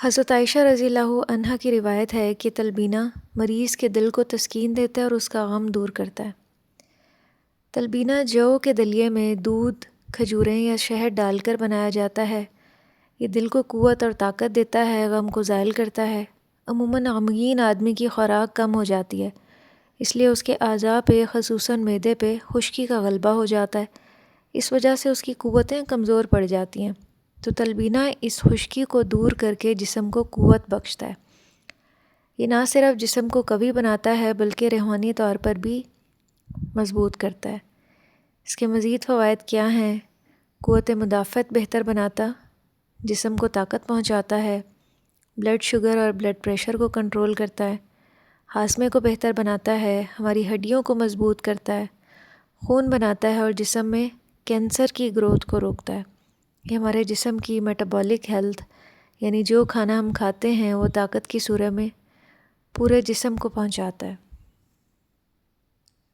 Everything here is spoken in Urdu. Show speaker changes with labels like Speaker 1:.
Speaker 1: حضرت عائشہ رضی اللہ عنہا کی روایت ہے کہ تلبینہ مریض کے دل کو تسکین دیتا ہے اور اس کا غم دور کرتا ہے۔ تلبینہ جو کے دلیے میں دودھ، کھجوریں یا شہد ڈال کر بنایا جاتا ہے۔ یہ دل کو قوت اور طاقت دیتا ہے، غم کو زائل کرتا ہے۔ عموماً غمگین آدمی کی خوراک کم ہو جاتی ہے، اس لیے اس کے اعضاء پہ خصوصاً معدے پہ خشکی کا غلبہ ہو جاتا ہے، اس وجہ سے اس کی قوتیں کمزور پڑ جاتی ہیں۔ تو تلبینہ اس خشکی کو دور کر کے جسم کو قوت بخشتا ہے۔ یہ نہ صرف جسم کو قوی بناتا ہے بلکہ روحانی طور پر بھی مضبوط کرتا ہے۔ اس کے مزید فوائد کیا ہیں؟ قوت مدافعت بہتر بناتا، جسم کو طاقت پہنچاتا ہے، بلڈ شوگر اور بلڈ پریشر کو کنٹرول کرتا ہے، ہاضمے کو بہتر بناتا ہے، ہماری ہڈیوں کو مضبوط کرتا ہے، خون بناتا ہے اور جسم میں کینسر کی گروتھ کو روکتا ہے۔ یہ ہمارے جسم کی میٹابولک ہیلتھ، یعنی جو کھانا ہم کھاتے ہیں وہ طاقت کی صورت میں پورے جسم کو پہنچاتا ہے۔